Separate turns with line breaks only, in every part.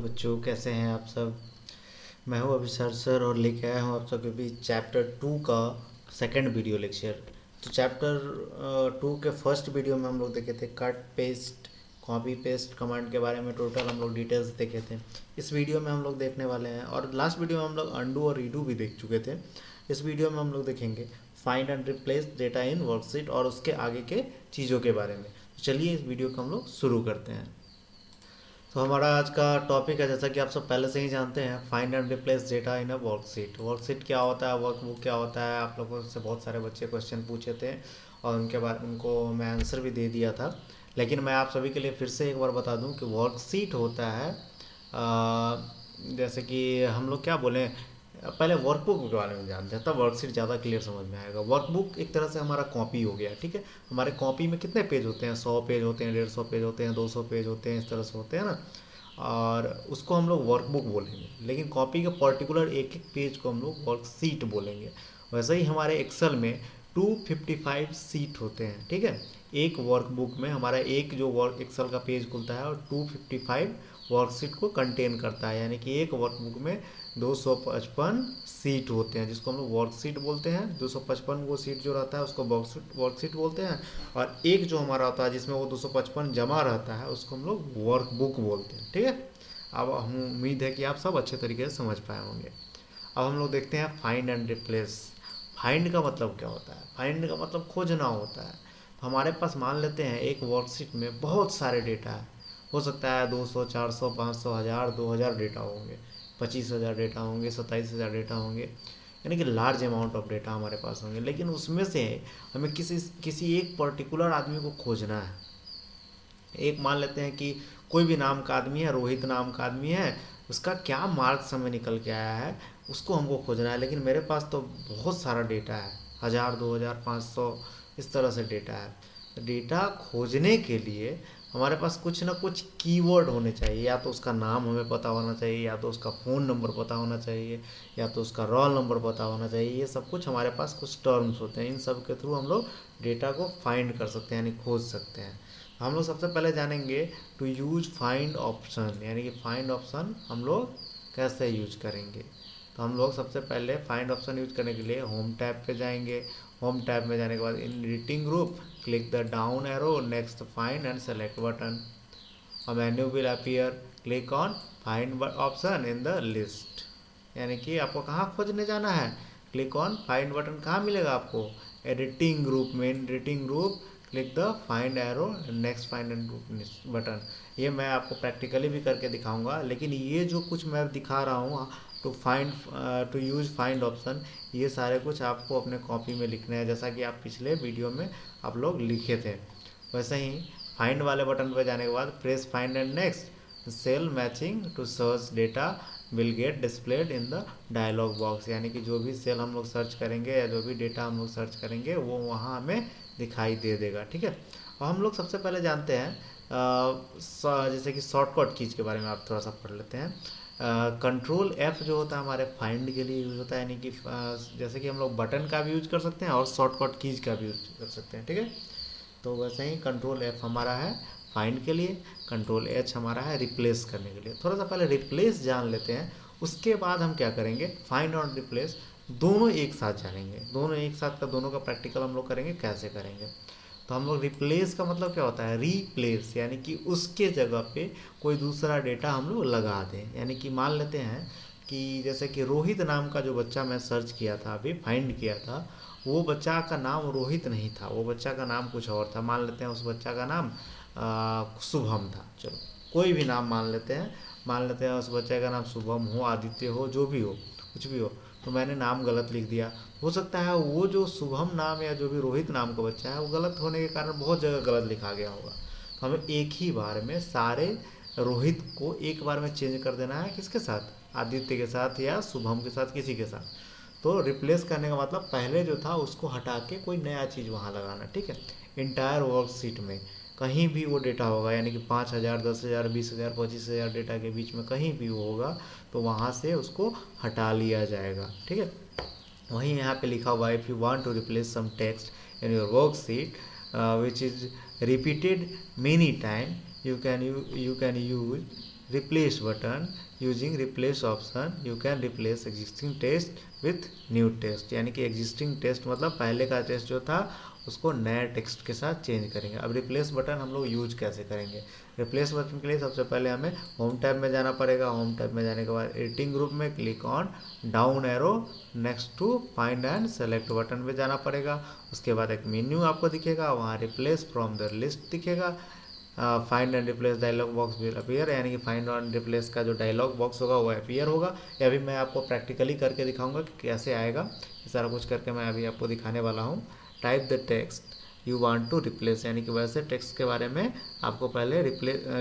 Hello बच्चों, कैसे हैं आप सब। मैं हूं अभिसर सर और लेके आया हूं आप सबके बीच चैप्टर 2 का सेकंड वीडियो लेक्चर। तो चैप्टर 2 के फर्स्ट वीडियो में हम लोग देखे थे cut paste copy paste command के बारे में। टोटल हम लोग डिटेल्स देखे थे। इस वीडियो में हम लोग देखने वाले हैं, और लास्ट वीडियो में हम लोग अंडू और रीडू भी देख चुके थे। इस वीडियो में हम लोग देखेंगे find and replace data in worksheet और उसके आगे के चीज़ों के बारे में। तो चलिए इस वीडियो को हम लोग शुरू करते हैं। तो हमारा आज का टॉपिक है, जैसा कि आप सब पहले से ही जानते हैं, find and replace data in a worksheet. Worksheet क्या होता है, वर्कबुक क्या होता है। आप लोगों से बहुत सारे बच्चे क्वेश्चन पूछे थे और उनको मैं आंसर भी दे दिया था। लेकिन मैं आप सभी के लिए फिर से एक बार बता दूं कि वर्कशीट होता है जैसे कि हम लोग क्या बोलें, पहले वर्कबुक के बारे में जानते हैं, तब वर्कशीट ज़्यादा क्लियर समझ में आएगा। वर्कबुक एक तरह से हमारा कॉपी हो गया, ठीक है। हमारे कॉपी में कितने पेज होते हैं, 100 पेज होते हैं, 150 पेज होते हैं, 200 पेज होते हैं, इस तरह से होते हैं ना। और उसको हम लोग वर्कबुक बोलेंगे, लेकिन कॉपी के पर्टिकुलर एक एक पेज को हम लोग वर्कशीट बोलेंगे। वैसे ही हमारे एक्सेल में 255 सीट होते हैं, ठीक है। एक वर्कबुक में हमारा एक जो वर्क एक्सेल का पेज खुलता है और 255 वर्कशीट को कंटेन करता है, यानी कि एक वर्कबुक में 255 सीट होते हैं, जिसको हम लोग वर्कशीट बोलते हैं। 255 वो सीट जो रहता है उसको वर्कशीट बोलते हैं। और एक जो हमारा होता है जिसमें वो 255 जमा रहता है उसको हम लोग वर्कबुक बोलते हैं, ठीक है। अब हम उम्मीद है कि आप सब अच्छे तरीके से समझ पाए होंगे। अब हम लोग देखते हैं फाइंड एंड रिप्लेस। फाइंड का मतलब क्या होता है? फाइंड का मतलब खोजना होता है। तो हमारे पास मान लेते हैं एक वर्कशीट में बहुत सारे डेटा है। हो सकता है 200, 400, 500, 1000, 2000 डेटा होंगे, 25,000 डेटा होंगे, 27,000 डेटा होंगे, यानी कि लार्ज अमाउंट ऑफ डेटा हमारे पास होंगे। लेकिन उसमें से हमें किसी किसी एक पर्टिकुलर आदमी को खोजना है। एक मान लेते हैं कि कोई भी नाम का आदमी है, रोहित नाम का आदमी है, उसका क्या मार्क्स हमें निकल के आया है उसको हमको खोजना है। लेकिन मेरे पास तो बहुत सारा डेटा है, 1000, 2000, 500, इस तरह से डेटा है। तो डेटा खोजने के लिए हमारे पास कुछ ना कुछ कीवर्ड होने चाहिए। या तो उसका नाम हमें पता होना चाहिए, या तो उसका फ़ोन नंबर पता होना चाहिए, या तो उसका रोल नंबर पता होना चाहिए। ये सब कुछ हमारे पास कुछ टर्म्स होते हैं। इन सब के थ्रू हम लोग डेटा को फाइंड कर सकते हैं, यानी खोज सकते हैं। हम लोग सबसे पहले जानेंगे टू यूज फाइंड ऑप्शन, यानी कि फाइंड ऑप्शन हम लोग कैसे यूज करेंगे। तो हम लोग सबसे पहले फाइंड ऑप्शन यूज करने के लिए होम टैब पे जाएंगे। होम टैब में जाने के बाद इन reading group click the down arrow next find and select button. A menu will appear. Click on find option in the list. यानी कि आपको कहाँ खोजने जाना है, क्लिक ऑन फाइंड बटन कहाँ मिलेगा आपको, एडिटिंग ग्रुप में। Editing group click the find arrow next find and button. ये मैं आपको प्रैक्टिकली भी करके दिखाऊंगा, लेकिन ये जो कुछ मैं दिखा रहा हूँ टू यूज फाइंड ऑप्शन, ये सारे कुछ आपको अपने कॉपी में लिखने हैं, जैसा कि आप पिछले वीडियो में आप लोग लिखे थे। वैसे ही फाइंड वाले बटन पर जाने के बाद press find and next cell matching to search data will get displayed in the dialog box. यानी कि जो भी सेल हम लोग सर्च करेंगे या जो भी डेटा हम लोग सर्च करेंगे वो वहाँ हमें दिखाई दे देगा, ठीक है। और हम लोग सबसे पहले जानते हैं जैसे कि शॉर्टकट कीज के बारे में आप थोड़ा सा पढ़ लेते हैं। कंट्रोल F जो होता है हमारे फाइंड के लिए यूज़ होता है, यानी कि जैसे कि हम लोग बटन का भी यूज कर सकते हैं और शॉर्टकट कीज का भी यूज कर सकते हैं, ठीक है। तो वैसे ही कंट्रोल F हमारा है फाइंड के लिए, कंट्रोल H हमारा है रिप्लेस करने के लिए। थोड़ा सा पहले रिप्लेस जान लेते हैं, उसके बाद हम क्या करेंगे, फाइंड और रिप्लेस दोनों एक साथ जानेंगे। दोनों एक साथ का दोनों का प्रैक्टिकल हम लोग करेंगे, कैसे करेंगे। तो हम लोग रिप्लेस का मतलब क्या होता है, रीप्लेस, यानी कि उसके जगह पे कोई दूसरा डेटा हम लोग लगा दें। यानी कि मान लेते हैं कि जैसे कि रोहित नाम का जो बच्चा मैं सर्च किया था, अभी फाइंड किया था, वो बच्चा का नाम रोहित नहीं था, वो बच्चा का नाम कुछ और था। मान लेते हैं उस बच्चा का नाम शुभम था। चलो कोई भी नाम मान लेते हैं, मान लेते हैं उस बच्चे का नाम शुभम हो, आदित्य हो, जो भी हो, कुछ भी हो। तो मैंने नाम गलत लिख दिया। हो सकता है वो जो शुभम नाम या जो भी रोहित नाम का बच्चा है वो गलत होने के कारण बहुत जगह गलत लिखा गया होगा। तो हमें एक ही बार में सारे रोहित को एक बार में चेंज कर देना है, किसके साथ, आदित्य के साथ या शुभम के साथ, किसी के साथ। तो रिप्लेस करने का मतलब पहले जो था उसको हटा के कोई नया चीज़ वहाँ लगाना, ठीक है। इंटायर वर्कशीट में कहीं भी वो डेटा होगा, यानी कि 5000, 10,000, 20,000, 25,000 डेटा के बीच में कहीं भी वो होगा तो वहाँ से उसको हटा लिया जाएगा, ठीक है। वहीं यहाँ पे लिखा हुआ है if you want to replace some text in your worksheet which is repeated many time you can use replace button, using replace option you can replace existing test with new test, यानी कि existing test मतलब पहले का test जो था उसको नए text के साथ चेंज करेंगे। अब रिप्लेस बटन हम लोग यूज कैसे करेंगे? रिप्लेस बटन के लिए सबसे पहले हमें होम टैब में जाना पड़ेगा। होम टैब में जाने के बाद एडिटिंग ग्रुप में click on down arrow next to find and select button पे जाना पड़ेगा। उसके बाद एक मेन्यू आपको दिखेगा, वहाँ रिप्लेस फ्रॉम द लिस्ट दिखेगा। Find and replace dialog box will appear, यानी कि फाइंड एंड रिप्लेस का जो डायलॉग बॉक्स होगा वो अपीयर होगा। ये अभी मैं आपको प्रैक्टिकली करके दिखाऊंगा कि कैसे आएगा। ये सारा कुछ करके मैं अभी आपको दिखाने वाला हूँ। Type the text you want to replace, यानी कि वैसे टेक्स्ट के बारे में आपको पहले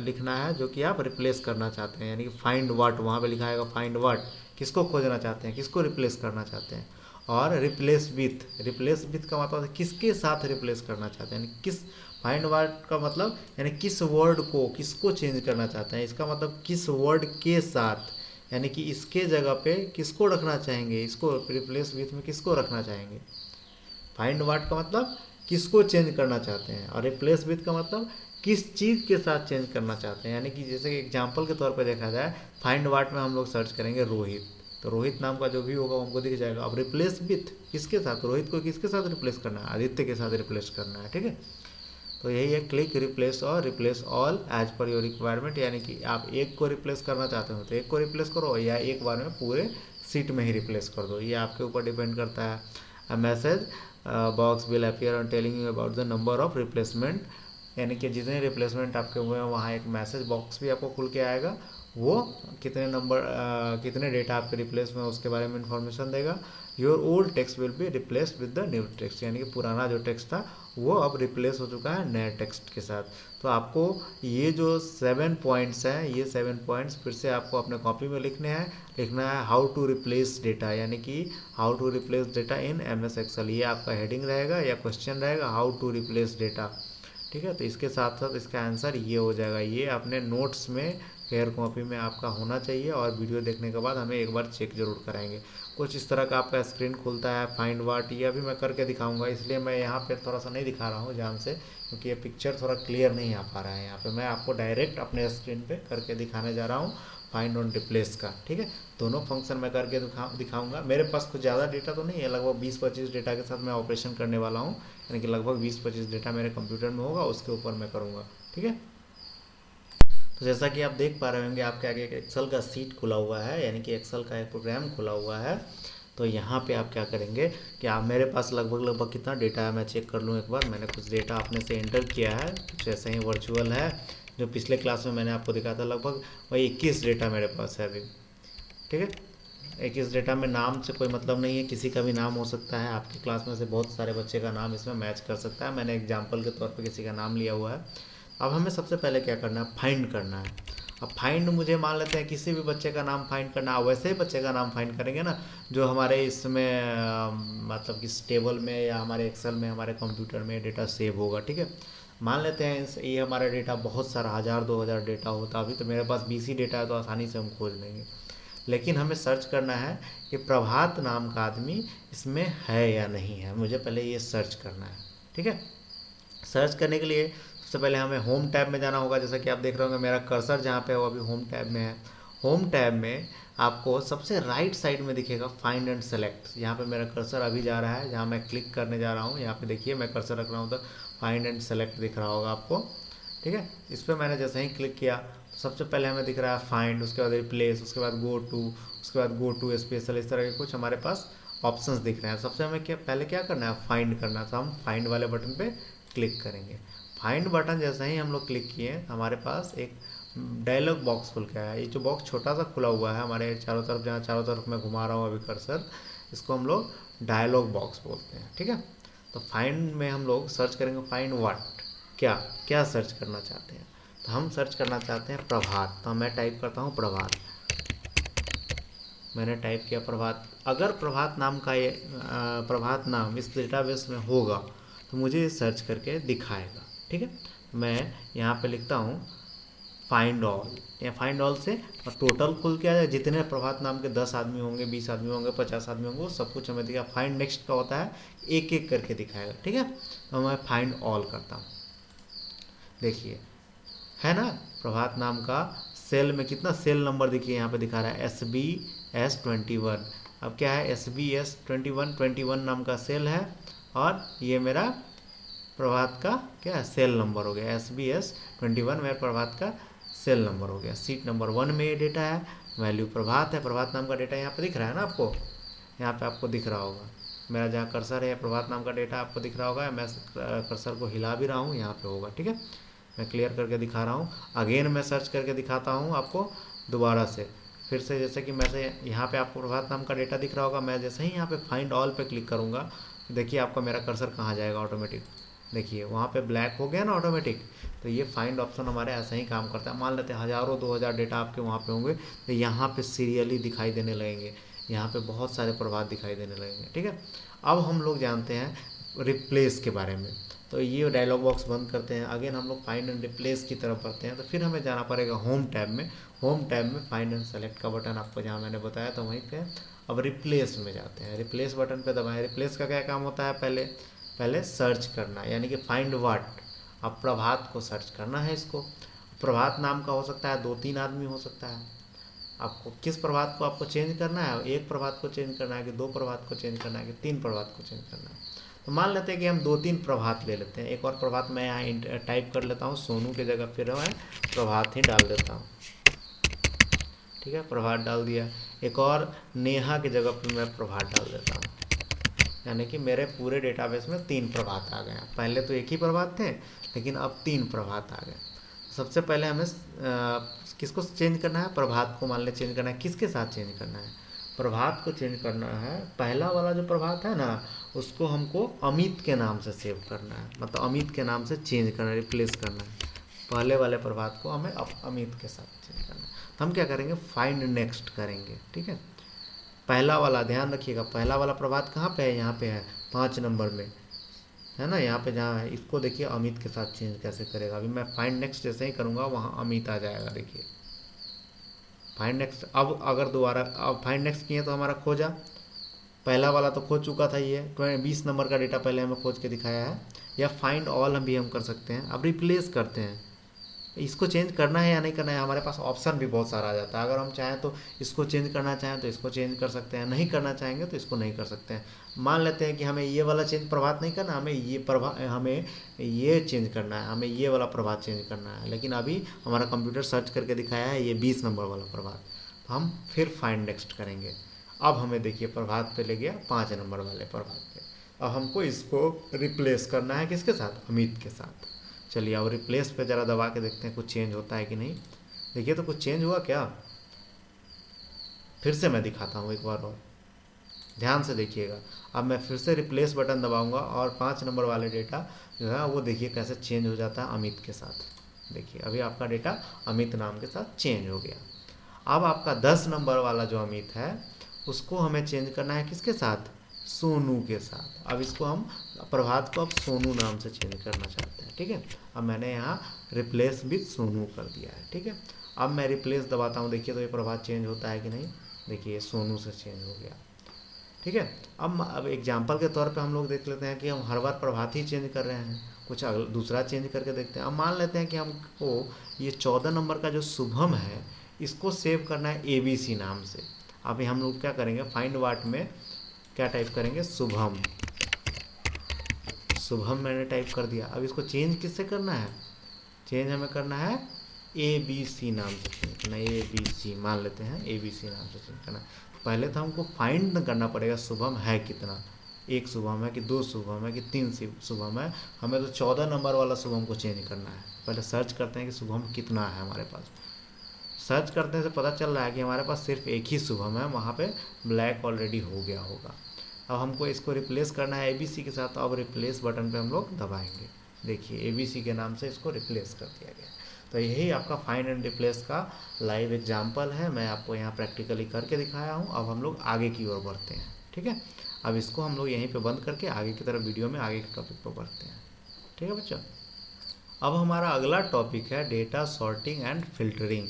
लिखना है जो कि आप रिप्लेस करना चाहते हैं, यानी कि फाइंड व्हाट, वहाँ पे लिखा आएगा फाइंड व्हाट, किसको खोजना चाहते हैं, किसको रिप्लेस करना चाहते हैं। और रिप्लेस विथ का मतलब है किसके साथ रिप्लेस करना चाहते हैं, यानी किस, फाइंड वर्ड का मतलब यानी किस वर्ड को किसको चेंज करना चाहते हैं, इसका मतलब किस वर्ड के साथ, यानी कि इसके जगह पे किसको रखना चाहेंगे, इसको रिप्लेस विथ में किसको रखना चाहेंगे। फाइंड वर्ड का मतलब किसको चेंज करना चाहते हैं, और रिप्लेस विथ का मतलब किस चीज़ के साथ चेंज करना चाहते हैं। यानी कि जैसे एग्जाम्पल के तौर पर देखा जाए, फाइंड वर्ड में हम लोग सर्च करेंगे रोहित, तो रोहित नाम का जो भी होगा हमको दिख जाएगा। अब रिप्लेस विथ किसके साथ, रोहित को किसके साथ रिप्लेस करना है, आदित्य के साथ रिप्लेस करना है, ठीक है। तो यही है क्लिक रिप्लेस और replace all as per your requirement, यानी कि आप एक को रिप्लेस करना चाहते हो तो एक को रिप्लेस करो, या एक बार में पूरे सीट में ही रिप्लेस कर दो, ये आपके ऊपर डिपेंड करता है। A message box will appear on telling you about the number of replacement, यानी कि जितने रिप्लेसमेंट आपके हुए हैं वहाँ एक मैसेज बॉक्स भी आपको खुल के आएगा, वो कितने नंबर कितने डेटा आपके रिप्लेस में उसके बारे में इंफॉर्मेशन देगा। Your old text will be replaced with the new text, यानी कि पुराना जो टेक्स्ट था वो अब रिप्लेस हो चुका है नए टेक्स्ट के साथ। तो आपको ये जो 7 पॉइंट्स हैं, ये 7 पॉइंट्स फिर से आपको अपने कॉपी में लिखना है हाउ टू रिप्लेस डेटा, यानी कि how to replace data in MS Excel, ये आपका हेडिंग रहेगा या क्वेश्चन रहेगा, हाउ टू रिप्लेस डेटा, ठीक है। तो इसके साथ साथ इसका आंसर ये हो जाएगा, ये अपने नोट्स में फेयर कॉपी में आपका होना चाहिए, और वीडियो देखने के बाद हमें एक बार चेक जरूर कराएंगे। कुछ इस तरह का आपका स्क्रीन खुलता है फाइंड व्हाट, ये अभी मैं करके दिखाऊंगा, इसलिए मैं यहाँ पे थोड़ा सा नहीं दिखा रहा हूँ ध्यान से, क्योंकि ये पिक्चर थोड़ा क्लियर नहीं आ पा रहा है। यहाँ पे मैं आपको डायरेक्ट अपने स्क्रीन पे करके दिखाने जा रहा हूँ फाइंड ऑन रिप्लेस का, ठीक है। दोनों फंक्शन मैं करके दिखाऊंगा। मेरे पास कुछ ज़्यादा डेटा तो नहीं है, लगभग 20-25 डेटा के साथ मैं ऑपरेशन करने वाला हूँ, यानी कि लगभग 20-25 डेटा मेरे कंप्यूटर में होगा, उसके ऊपर मैं करूँगा, ठीक है। तो जैसा कि आप देख पा रहे होंगे आपके आगे एक एक्सेल का सीट खुला हुआ है, यानी कि एक्सेल का एक प्रोग्राम खुला हुआ है। तो यहाँ पे आप क्या करेंगे कि आप, मेरे पास लगभग कितना डेटा है मैं चेक कर लूँ एक बार। मैंने कुछ डेटा अपने से एंटर किया है, कुछ ऐसे ही वर्चुअल है, जो पिछले क्लास में मैंने आपको दिखाया था, लगभग वही 21 डेटा मेरे पास है अभी, ठीक है। 21 डेटा में नाम से कोई मतलब नहीं है, किसी का भी नाम हो सकता है, आपकी क्लास में से बहुत सारे बच्चे का नाम इसमें मैच कर सकता है। मैंने एग्जाम्पल के तौर पर किसी का नाम लिया हुआ है। अब हमें सबसे पहले क्या करना है, फाइंड करना है। अब फाइंड मुझे मान लेते हैं किसी भी बच्चे का नाम फाइंड करना है, वैसे ही बच्चे का नाम फाइंड करेंगे ना जो हमारे इसमें मतलब किस टेबल में या हमारे एक्सेल में हमारे कंप्यूटर में डेटा सेव होगा, ठीक है। मान लेते हैं ये हमारा डेटा बहुत सारा 1000-2000 डेटा होता, अभी तो मेरे पास 20 ही डेटा है, तो आसानी से हम खोज लेंगे। लेकिन हमें सर्च करना है कि प्रभात नाम का आदमी इसमें है या नहीं है, मुझे पहले ये सर्च करना है, ठीक है। सर्च करने के लिए सबसे पहले हमें होम टैब में जाना होगा। जैसा कि आप देख रहे होंगे मेरा कर्सर जहाँ पे है वो अभी होम टैब में है। होम टैब में आपको सबसे राइट साइड में दिखेगा फाइंड एंड सेलेक्ट, यहाँ पे मेरा कर्सर अभी जा रहा है, जहाँ मैं क्लिक करने जा रहा हूँ, यहाँ पे देखिए मैं कर्सर रख रहा हूँ तो फाइंड एंड सेलेक्ट दिख रहा होगा आपको, ठीक है। इस पर मैंने जैसे ही क्लिक किया तो सबसे पहले हमें दिख रहा है फाइंड, उसके बाद रिप्लेस, उसके बाद गो टू, उसके बाद गो टू स्पेशल, इस तरह के कुछ हमारे पास ऑप्शंस दिख रहे हैं। सबसे हमें पहले क्या करना है, फाइंड करना है, तो हम फाइंड वाले बटन पे क्लिक करेंगे। फाइंड बटन जैसे ही हम लोग क्लिक किए हमारे पास एक डायलॉग बॉक्स खुल के आया। ये जो बॉक्स छोटा सा खुला हुआ है हमारे चारों तरफ, जहाँ चारों तरफ मैं घुमा रहा हूँ अभी कर्सर, इसको हम लोग डायलॉग बॉक्स बोलते हैं, ठीक है। तो फाइंड में हम लोग सर्च करेंगे फाइंड व्हाट, क्या क्या सर्च करना चाहते हैं। तो हम सर्च करना चाहते हैं प्रभात, तो मैं टाइप करता हूँ प्रभात। मैंने टाइप किया प्रभात। अगर प्रभात नाम का ये प्रभात नाम इस डेटाबेस में होगा तो मुझे सर्च करके दिखाएगा, ठीक है। मैं यहाँ पे लिखता हूँ फाइंड ऑल, या फाइंड ऑल से और टोटल खुल के आ जाए, जितने प्रभात नाम के 10 आदमी होंगे, 20 आदमी होंगे, 50 आदमी होंगे, वो सब कुछ हमें दिखा। फाइंड नेक्स्ट का होता है एक एक करके दिखाएगा, ठीक है। तो मैं फाइंड ऑल करता हूँ, देखिए है ना प्रभात नाम का सेल में कितना सेल नंबर देखिए यहाँ पे दिखा रहा है SBS21। अब क्या है SBS21 नाम का सेल है और ये मेरा प्रभात का क्या है सेल नंबर हो गया। SBS21 मेरा प्रभात का सेल नंबर हो गया। सीट नंबर 1 में ये डेटा है, वैल्यू प्रभात है, प्रभात नाम का डेटा यहाँ पे दिख रहा है ना आपको, यहाँ पे आपको दिख रहा होगा मेरा जहाँ कर्सर है प्रभात नाम का डेटा आपको दिख रहा होगा। मैं कर्सर को हिला भी रहा हूँ, यहाँ पे होगा, ठीक है। मैं क्लियर करके दिखा रहा हूँ। अगेन मैं सर्च करके दिखाता हूँ आपको दोबारा से, फिर से। जैसे कि मैं से यहाँ पे आपको प्रभात नाम का डेटा दिख रहा होगा, मैं जैसे ही यहाँ पे फाइंड ऑल पे क्लिक करूँगा, देखिए आपका मेरा कर्सर कहाँ जाएगा ऑटोमेटिक, देखिए वहाँ पे ब्लैक हो गया ना ऑटोमेटिक। तो ये फाइंड ऑप्शन हमारे ऐसा ही काम करता है। मान लेते हैं हज़ारों 2000 डेटा आपके वहाँ पे होंगे, तो यहाँ पे सीरियली दिखाई देने लगेंगे, यहाँ पे बहुत सारे प्रभात दिखाई देने लगेंगे, ठीक है। अब हम लोग जानते हैं रिप्लेस के बारे में, तो ये डायलॉग बॉक्स बंद करते हैं। अगेन हम लोग फाइंड एंड रिप्लेस की तरफ बढ़ते हैं, तो फिर हमें जाना पड़ेगा होम टैब में। होम टैब में फाइंड एंड सेलेक्ट का बटन आपको जहाँ मैंने बताया था वहीं पे। अब रिप्लेस में जाते हैं, रिप्लेस बटन पे दबाएं। रिप्लेस का क्या काम होता है, पहले पहले सर्च करना, यानी कि फाइंड वाट। अब प्रभात को सर्च करना है इसको। प्रभात नाम का हो सकता है 2-3 आदमी हो सकता है। आपको किस प्रभात को आपको चेंज करना है, एक प्रभात को चेंज करना है कि 2 प्रभात को चेंज करना है कि 3 प्रभात को चेंज करना है। तो मान लेते हैं कि हम 2-3 प्रभात ले लेते हैं। एक और प्रभात मैं यहाँ टाइप कर लेता हूँ, सोनू की जगह फिर मैं प्रभात ही डाल देता हूँ, ठीक है। प्रभात डाल दिया। एक और नेहा की जगह पर मैं प्रभात डाल देता हूँ, यानी कि मेरे पूरे डेटाबेस में 3 प्रभात आ गए। पहले तो एक ही प्रभात थे, लेकिन अब 3 प्रभात आ गए। सबसे पहले हमें किसको चेंज करना है, प्रभात को मान ले चेंज करना है। किसके साथ चेंज करना है, प्रभात को चेंज करना है। पहला वाला जो प्रभात है ना, उसको हमको अमित के नाम से सेव करना है, मतलब अमित के नाम से चेंज करना है, रिप्लेस करना है। पहले वाले प्रभात को हमें अमित के साथ चेंज करना है। तो हम क्या करेंगे, फाइंड नेक्स्ट करेंगे, ठीक है। पहला वाला ध्यान रखिएगा, पहला वाला प्रभात कहाँ पे है, यहाँ पे है 5 नंबर में, है ना, यहाँ पे जहाँ है। इसको देखिए अमित के साथ चेंज कैसे करेगा। अभी मैं फाइंड नेक्स्ट जैसे ही करूँगा वहाँ अमित आ जाएगा, देखिए फाइंड नेक्स्ट। अब अगर दोबारा अब फाइंड नेक्स्ट किए तो हमारा खोजा, पहला वाला तो खोज चुका था, ये 20 नंबर का डेटा पहले हमें खोज के दिखाया है। या फाइंड ऑल हम भी हम कर सकते हैं। अब रिप्लेस करते हैं, इसको चेंज करना है या नहीं करना है, हमारे पास ऑप्शन भी बहुत सारा आ जाता है। अगर हम चाहें तो इसको चेंज करना चाहें तो इसको चेंज कर सकते हैं, नहीं करना चाहेंगे तो इसको नहीं कर सकते हैं। मान लेते हैं कि हमें ये वाला चेंज प्रभात नहीं करना, हमें ये चेंज करना है, हमें ये वाला प्रभात चेंज करना है। लेकिन अभी हमारा कंप्यूटर सर्च करके दिखाया है ये 20 नंबर वाला प्रभात, तो हम फिर फाइंड नेक्स्ट करेंगे। अब हमें देखिए प्रभात पे ले गया 5 नंबर वाले प्रभात पे। अब हमको इसको रिप्लेस करना है किसके साथ, अमित के साथ। चलिए अब रिप्लेस पे ज़रा दबा के देखते हैं कुछ चेंज होता है कि नहीं। देखिए तो कुछ चेंज हुआ क्या, फिर से मैं दिखाता हूँ एक बार और, ध्यान से देखिएगा। अब मैं फिर से रिप्लेस बटन दबाऊंगा और 5 नंबर वाले डेटा जो है वो देखिए कैसे चेंज हो जाता है अमित के साथ। देखिए अभी आपका डेटा अमित नाम के साथ चेंज हो गया। अब आपका 10 नंबर वाला जो अमित है उसको हमें चेंज करना है किसके साथ, सोनू के साथ। अब इसको हम प्रभात को अब सोनू नाम से चेंज करना चाहते हैं, ठीक है। अब मैंने यहाँ रिप्लेस विथ सोनू कर दिया है, ठीक है। अब मैं रिप्लेस दबाता हूँ, देखिए तो ये प्रभात चेंज होता है कि नहीं, देखिए ये सोनू से चेंज हो गया, ठीक है। अब एग्जाम्पल के तौर पे हम लोग देख लेते हैं कि हम हर बार प्रभात ही चेंज कर रहे हैं, कुछ दूसरा चेंज करके देखते हैं। अब मान लेते हैं कि हमको ये 14 नंबर का जो शुभम है इसको सेव करना है ABC नाम से। अभी हम लोग क्या करेंगे, फाइंड वाट में क्या टाइप करेंगे, शुभम। शुभम मैंने टाइप कर दिया। अब इसको चेंज किससे करना है, चेंज हमें करना है ABC नाम से चेंज करना है। ABC मान लेते हैं, ABC नाम से चेंज करना है। पहले तो हमको फाइंड करना पड़ेगा शुभम है कितना, 1 शुभम है कि 2 शुभम है कि 3 शुभम है। हमें तो 14 नंबर वाला शुभम को चेंज करना है। पहले सर्च करते हैं कि शुभम कितना है हमारे पास। सर्च करने से पता चल रहा है कि हमारे पास सिर्फ एक ही शुभम है, वहाँ पे ब्लैक ऑलरेडी हो गया होगा। अब हमको इसको रिप्लेस करना है ABC के साथ। अब रिप्लेस बटन पे हम लोग दबाएंगे, देखिए ABC के नाम से इसको रिप्लेस कर दिया गया। तो यही आपका फाइंड एंड रिप्लेस का लाइव एग्जाम्पल है, मैं आपको यहाँ प्रैक्टिकली करके दिखाया हूँ। अब हम लोग आगे की ओर बढ़ते हैं, ठीक है। अब इसको हम लोग यहीं पे बंद करके आगे की तरफ वीडियो में आगे के टॉपिक पर बढ़ते हैं, ठीक है बच्चों। अब हमारा अगला टॉपिक है data sorting and filtering.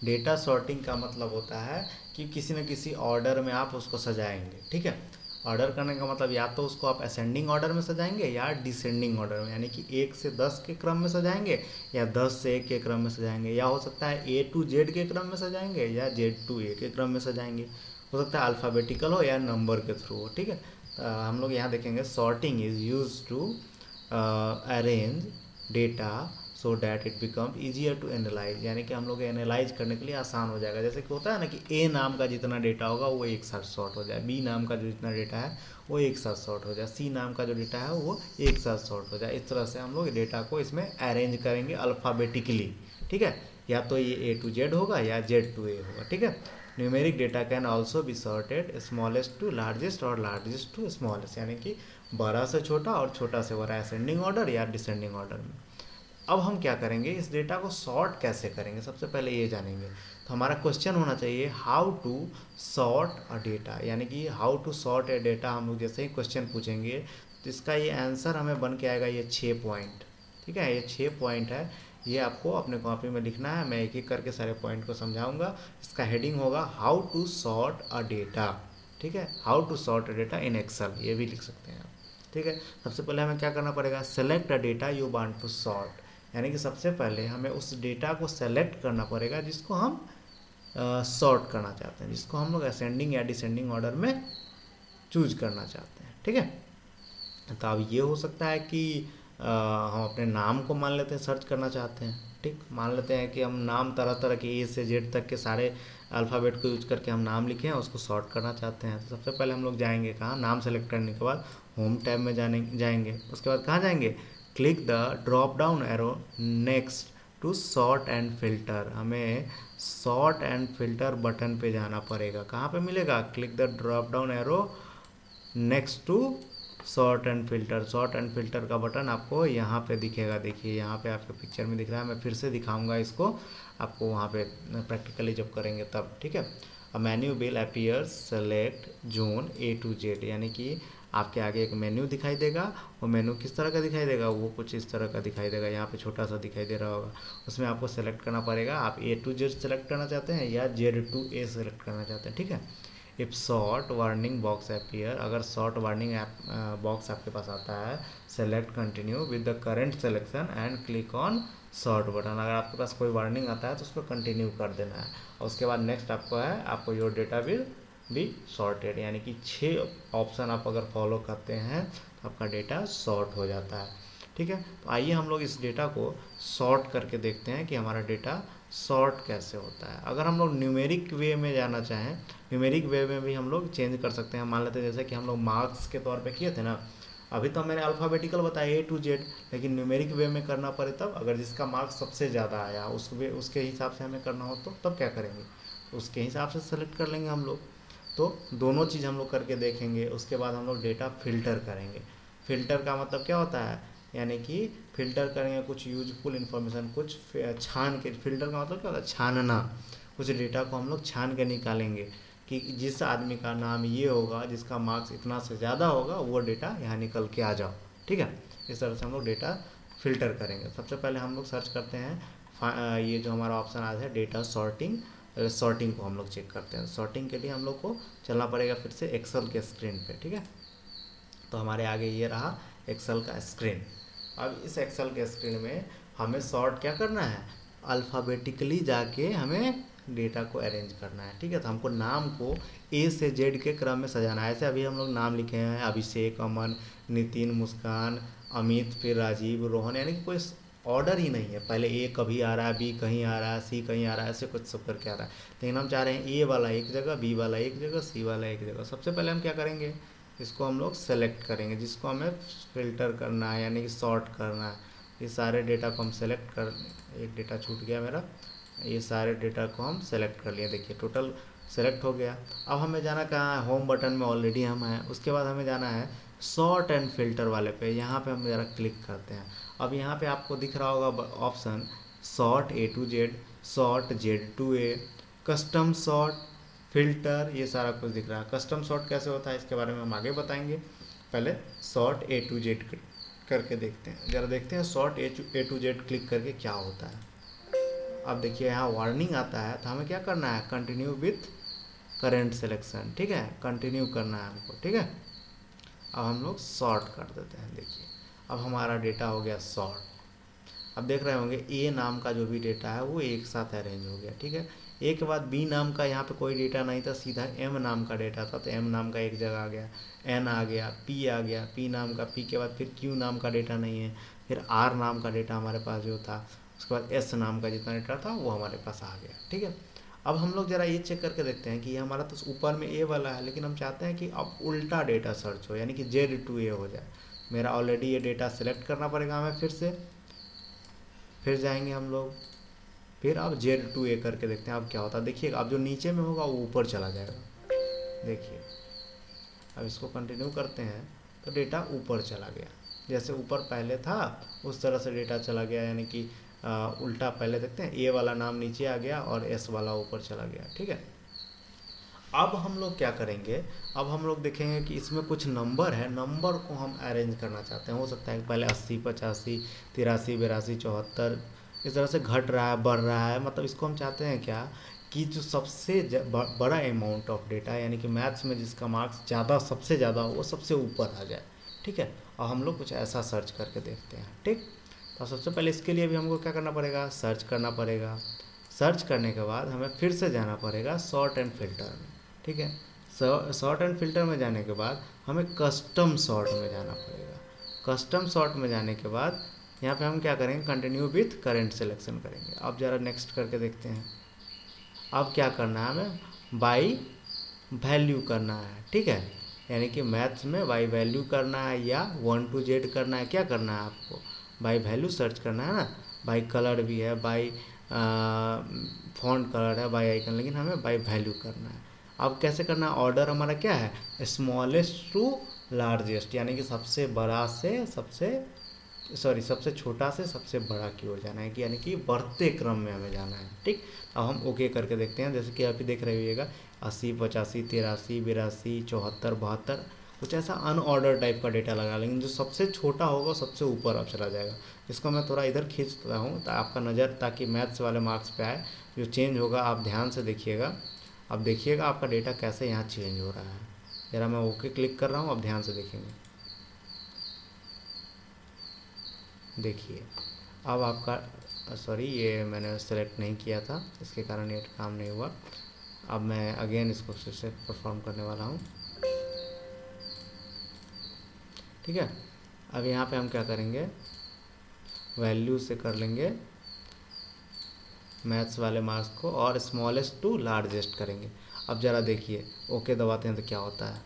Data sorting का मतलब होता है कि किसी न किसी ऑर्डर में आप उसको सजाएंगे, ठीक है। ऑर्डर करने का मतलब या तो उसको आप असेंडिंग ऑर्डर में सजाएंगे या डिसेंडिंग ऑर्डर में, यानी कि 1 से 10 के क्रम में सजाएंगे या 10 से 1 के क्रम में सजाएंगे, या हो सकता है ए टू जेड के क्रम में सजाएंगे या जेड टू ए के क्रम में सजाएंगे। हो सकता है अल्फ़ाबेटिकल हो या नंबर के थ्रू हो, ठीक है। हम लोग यहाँ देखेंगे sorting is use to arrange data so that it become easier to analyse, यानी कि हम लोग एनालाइज करने के लिए आसान हो जाएगा। जैसे कि होता है ना कि ए नाम का जितना डेटा होगा वो एक साथ सॉर्ट हो जाए, बी नाम का जो जितना डेटा है वो एक साथ सॉर्ट हो जाए, सी नाम का जो डेटा है वो एक साथ सॉर्ट हो जाए। इस तरह से हम लोग डेटा को इसमें अरेंज करेंगे अल्फ़ाबेटिकली, ठीक है। या तो ये ए टू जेड होगा या जेड टू ए होगा, ठीक है। Numeric data can also be sorted smallest to largest और लार्जेस्ट टू स्मॉलेस्ट, यानी कि बड़ा से छोटा और छोटा से बड़ा, असेंडिंग ऑर्डर या डिसेंडिंग ऑर्डर में। अब हम क्या करेंगे, इस डेटा को सॉर्ट कैसे करेंगे, सबसे पहले ये जानेंगे। तो हमारा क्वेश्चन होना चाहिए how to sort a data, यानी कि how to sort a data. हम लोग जैसे ही क्वेश्चन पूछेंगे तो इसका ये आंसर हमें बन के आएगा, ये 6 पॉइंट, ठीक है। ये 6 पॉइंट है, ये आपको अपने कॉपी में लिखना है। मैं एक एक करके सारे पॉइंट को समझाऊंगा। इसका हेडिंग होगा how to sort a data, ठीक है। How to sort a data in Excel, ये भी लिख सकते हैं आप, ठीक है। सबसे पहले हमें क्या करना पड़ेगा, select a data you want to sort, यानी कि सबसे पहले हमें उस डेटा को सेलेक्ट करना पड़ेगा जिसको हम सॉर्ट करना चाहते हैं, जिसको हम लोग असेंडिंग या डिसेंडिंग ऑर्डर में चूज करना चाहते हैं, ठीक है। तो अब ये हो सकता है कि हम अपने नाम को मान लेते हैं सर्च करना चाहते हैं, ठीक। मान लेते हैं कि हम नाम तरह तरह के ए से जेड तक के सारे अल्फ़ाबेट को यूज करके हम नाम लिखे हैं, उसको सॉर्ट करना चाहते हैं। तो सबसे पहले हम लोग जाएंगे कहाँ, नाम सेलेक्ट करने के बाद होम टैब में जाएंगे। उसके बाद कहाँ जाएंगे, click the drop down arrow next to sort and filter. हमें सॉर्ट एंड फिल्टर बटन पे जाना पड़ेगा। कहाँ पे मिलेगा, click the drop down arrow next to sort and filter. Sort and filter का बटन आपको यहाँ पे दिखेगा, देखिए यहाँ पे आपके पिक्चर में दिख रहा है। मैं फिर से दिखाऊंगा इसको आपको वहाँ पे प्रैक्टिकली जब करेंगे तब, ठीक है। A menu will appears, select zone A to Z, यानी कि आपके आगे एक मेन्यू दिखाई देगा। वो मेन्यू किस तरह का दिखाई देगा, वो कुछ इस तरह का दिखाई देगा, यहाँ पे छोटा सा दिखाई दे रहा होगा। उसमें आपको सेलेक्ट करना पड़ेगा, आप ए टू जेड सेलेक्ट करना चाहते हैं या जेड टू ए सेलेक्ट करना चाहते हैं, ठीक है। If short warning box appear, अगर शॉर्ट वार्निंग बॉक्स आपके पास आता है, select continue with the current selection and click on short button. अगर आपके पास कोई वार्निंग आता है तो उसको कंटिन्यू कर देना है, और उसके बाद नेक्स्ट आपको है, आपको your data will be sorted, यानी कि 6 ऑप्शन आप अगर फॉलो करते हैं तो आपका डेटा सॉर्ट हो जाता है, ठीक है। तो आइए हम लोग इस डेटा को सॉर्ट करके देखते हैं कि हमारा डेटा सॉर्ट कैसे होता है। अगर हम लोग न्यूमेरिक वे में जाना चाहें, न्यूमेरिक वे में भी हम लोग चेंज कर सकते हैं। मान लेते हैं जैसे कि हम लोग मार्क्स के तौर पे किए थे ना, अभी तो मैंने अल्फ़ाबेटिकल बताया ए टू जेड, लेकिन न्यूमेरिक वे में करना पड़े तब, अगर जिसका मार्क्स सबसे ज़्यादा आया उसके हिसाब से हमें करना हो तो तब क्या करेंगे, उसके हिसाब से सेलेक्ट कर लेंगे हम लोग। तो दोनों चीज़ हम लोग करके देखेंगे। उसके बाद हम लोग डेटा फिल्टर करेंगे। फिल्टर का मतलब क्या होता है, यानी कि फिल्टर करेंगे कुछ यूजफुल इन्फॉर्मेशन, कुछ छान के। फिल्टर का मतलब क्या होता है, छानना। कुछ डेटा को हम लोग छान के निकालेंगे कि जिस आदमी का नाम ये होगा, जिसका मार्क्स इतना से ज़्यादा होगा, वो डेटा यहाँ निकल के आ जाओ, ठीक है। इस तरह से हम लोग डेटा फिल्टर करेंगे। सबसे पहले हम लोग सर्च करते हैं, ये जो हमारा ऑप्शन आया है डेटा सॉर्टिंग, सॉर्टिंग को हम लोग चेक करते हैं। सॉर्टिंग के लिए हम लोग को चलना पड़ेगा फिर से एक्सेल के स्क्रीन पे, ठीक है। तो हमारे आगे ये रहा एक्सेल का स्क्रीन। अब इस एक्सेल के स्क्रीन में हमें सॉर्ट क्या करना है, अल्फ़ाबेटिकली जाके हमें डेटा को अरेंज करना है, ठीक है। तो हमको नाम को ए से जेड के क्रम में सजाना है। ऐसे अभी हम लोग नाम लिखे हैं, अभिषेक, अमन, नितिन, मुस्कान, अमित, फिर राजीव, रोहन, यानी कि कोई ऑर्डर ही नहीं है। पहले ए कभी आ रहा है, बी कहीं आ रहा है, सी कहीं आ रहा है, ऐसे कुछ सब करके आ रहा है। लेकिन हम चाह रहे हैं ए वाला एक जगह, बी वाला एक जगह, सी वाला एक जगह। सबसे पहले हम क्या करेंगे, इसको हम लोग सेलेक्ट करेंगे, जिसको हमें फिल्टर करना है, यानी कि सॉर्ट करना है। ये सारे डेटा को हम सेलेक्ट कर, एक डेटा छूट गया मेरा, ये सारे डेटा को हम सेलेक्ट कर लिए। देखिए टोटल सेलेक्ट हो गया। अब हमें जाना कहाँ है, होम बटन में ऑलरेडी हम हैं। उसके बाद हमें जाना है सॉर्ट एंड फिल्टर वाले पे, यहाँ पे हम ज़रा क्लिक करते हैं। अब यहाँ पे आपको दिख रहा होगा option sort A to Z, sort Z to A, custom sort, filter, ये सारा कुछ दिख रहा है। कस्टम सॉर्ट कैसे होता है इसके बारे में हम आगे बताएंगे। पहले सॉर्ट ए टू जेड करके देखते हैं, ज़रा देखते हैं sort A to Z click करके क्या होता है। अब देखिए यहाँ वार्निंग आता है, तो हमें क्या करना है, कंटिन्यू विथ करेंट सिलेक्शन, ठीक है। कंटिन्यू करना है हमको, ठीक है। अब हम लोग सॉर्ट कर देते हैं। देखिए अब हमारा डेटा हो गया सॉर्ट। अब देख रहे होंगे ए नाम का जो भी डेटा है वो एक साथ अरेंज हो गया, ठीक है। ए के बाद बी नाम का यहाँ पे कोई डेटा नहीं था, सीधा एम नाम का डेटा था, तो एम नाम का एक जगह आ गया, एन आ गया, पी आ गया, पी नाम का, पी के बाद फिर क्यू नाम का डेटा नहीं है, फिर आर नाम का डेटा हमारे पास जो था, उसके बाद एस नाम का जितना डेटा था वो हमारे पास आ गया, ठीक है। अब हम लोग जरा ये चेक करके देखते हैं कि ये हमारा तो ऊपर में ए वाला है, लेकिन हम चाहते हैं कि अब उल्टा डेटा सर्च हो, यानी कि Z to A हो जाए। मेरा ऑलरेडी ये डेटा सेलेक्ट करना पड़ेगा हमें फिर जाएंगे हम लोग, फिर अब Z to A करके देखते हैं अब क्या होता है। देखिए अब जो नीचे में होगा वो ऊपर चला जाएगा। देखिए अब इसको कंटिन्यू करते हैं तो डेटा ऊपर चला गया, जैसे ऊपर पहले था उस तरह से डेटा चला गया, यानी कि उल्टा। पहले देखते हैं ए वाला नाम नीचे आ गया और एस वाला ऊपर चला गया, ठीक है। अब हम लोग क्या करेंगे, अब हम लोग देखेंगे कि इसमें कुछ नंबर है, नंबर को हम अरेंज करना चाहते हैं। हो सकता है कि पहले 80, 85, 83, 82, 74 इस तरह से घट रहा है, बढ़ रहा है, मतलब इसको हम चाहते हैं क्या कि जो सबसे बड़ा अमाउंट ऑफ डेटा, यानी कि मैथ्स में जिसका मार्क्स ज़्यादा सबसे ज़्यादा हो वो सबसे ऊपर आ जाए, ठीक है। और हम लोग कुछ ऐसा सर्च करके देखते हैं, ठीक। तो सबसे पहले इसके लिए भी हमको क्या करना पड़ेगा, सर्च करना पड़ेगा। सर्च करने के बाद हमें फिर से जाना पड़ेगा सॉर्ट एंड फिल्टर में, ठीक है। सॉर्ट एंड फिल्टर में जाने के बाद हमें कस्टम सॉर्ट में जाना पड़ेगा। कस्टम सॉर्ट में जाने के बाद यहाँ पे हम क्या करेंगे, कंटिन्यू विथ करेंट सिलेक्शन करेंगे। अब ज़रा नेक्स्ट करके देखते हैं। अब क्या करना है, हमें बाई वैल्यू करना है, ठीक है। यानी कि मैथ्स में बाई वैल्यू करना है या 1 to Z करना है, क्या करना है आपको, बाई वैल्यू सर्च करना है ना। बाई कलर भी है, बाई फॉन्ट कलर है, बाई आइकन, लेकिन हमें बाई वैल्यू करना है। अब कैसे करना है, ऑर्डर हमारा क्या है, स्मॉलेस्ट टू लार्जेस्ट, यानी कि सबसे बड़ा से सबसे छोटा से सबसे बड़ा की ओर जाना है, कि यानी कि बढ़ते क्रम में हमें जाना है, ठीक। अब हम ओके करके देखते हैं। जैसे कि आप देख रहे होइएगा 80, 85, 83, 82, 74, 72 कुछ ऐसा अनऑर्डर टाइप का डेटा लगा, लेकिन जो सबसे छोटा होगा सबसे ऊपर अब चला जाएगा। इसको मैं थोड़ा इधर खींचता हूँ आपका नज़र, ताकि मैथ्स वाले मार्क्स पे आए। जो चेंज होगा आप ध्यान से देखिएगा। अब देखिएगा आपका डेटा कैसे यहाँ चेंज हो रहा है। ज़रा मैं ओके क्लिक कर रहा हूँ, अब ध्यान से देखेंगे। देखिए अब आपका, सॉरी ये मैंने सेलेक्ट नहीं किया था, इसके कारण ये काम नहीं हुआ। अब मैं अगेन इसको फिर से परफॉर्म करने वाला हूँ, ठीक है। अब यहाँ पे हम क्या करेंगे, वैल्यू से कर लेंगे मैथ्स वाले मार्क्स को और स्मॉलेस्ट टू लार्जेस्ट करेंगे। अब ज़रा देखिए ओके दबाते हैं तो क्या होता है,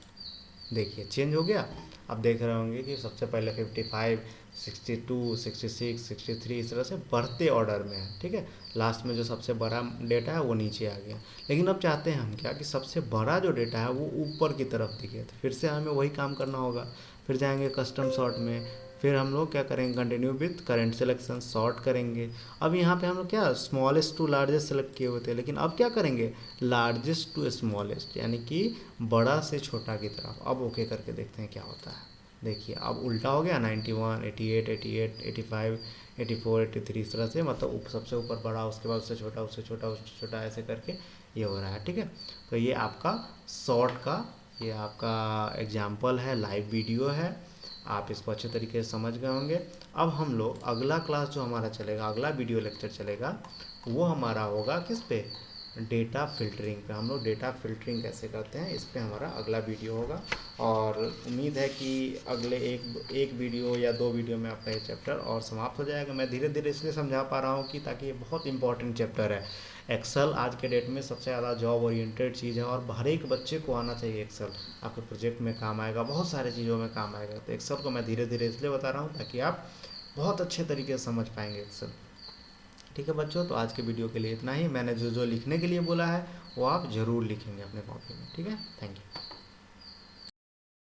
देखिए चेंज हो गया। अब देख रहे होंगे कि सबसे पहले 55, 62, 66, 63 इस तरह से बढ़ते ऑर्डर में है, ठीक है। लास्ट में जो सबसे बड़ा डेटा है वो नीचे आ गया। लेकिन अब चाहते हैं हम क्या कि सबसे बड़ा जो डेटा है वो ऊपर की तरफ दिखे, तो फिर से हमें वही काम करना होगा। फिर जाएंगे कस्टम सॉर्ट में, फिर हम लोग क्या करेंगे, continue with current selection sort करेंगे। अब यहाँ पे हम लोग क्या स्मॉलेस्ट टू लार्जेस्ट सेलेक्ट किए हुए थे, लेकिन अब क्या करेंगे लार्जेस्ट टू स्मॉलेस्ट, यानी कि बड़ा से छोटा की तरफ। अब ओके करके देखते हैं क्या होता है। देखिए अब उल्टा हो गया, 91, 88, 88, 85, 84, 83 इस तरह से, मतलब सबसे ऊपर बड़ा, उसके बाद उससे छोटा, उससे छोटा, उससे छोटा, ऐसे करके ये हो रहा है, ठीक है। तो ये आपका शॉर्ट का ये आपका एग्जाम्पल है, लाइव वीडियो है, आप इसको अच्छे तरीके से समझ गए होंगे। अब हम लोग अगला क्लास जो हमारा चलेगा, अगला वीडियो लेक्चर चलेगा, वो हमारा होगा किस पे, डेटा फिल्टरिंग पे। हम लोग डेटा फिल्टरिंग कैसे करते हैं इस पे हमारा अगला वीडियो होगा। और उम्मीद है कि अगले एक वीडियो या 2 वीडियो में आपका ये चैप्टर और समाप्त हो जाएगा। मैं धीरे धीरे इसलिए समझा पा रहा हूँ कि ताकि ये बहुत इंपॉर्टेंट चैप्टर है। एक्सेल आज के डेट में सबसे ज़्यादा जॉब ओरिएंटेड चीज़ है और हर एक बच्चे को आना चाहिए एक्सेल। आपके प्रोजेक्ट में काम आएगा, बहुत सारे चीज़ों में काम आएगा। तो एक्सेल को मैं धीरे धीरे इसलिए बता रहा हूँ ताकि आप बहुत अच्छे तरीके से समझ पाएंगे एक्सेल। ठीक है बच्चों, तो आज के वीडियो के लिए इतना ही। मैंने जो जो लिखने के लिए बोला है वो आप ज़रूर लिखेंगे अपने कॉपी में, ठीक है। Thank you.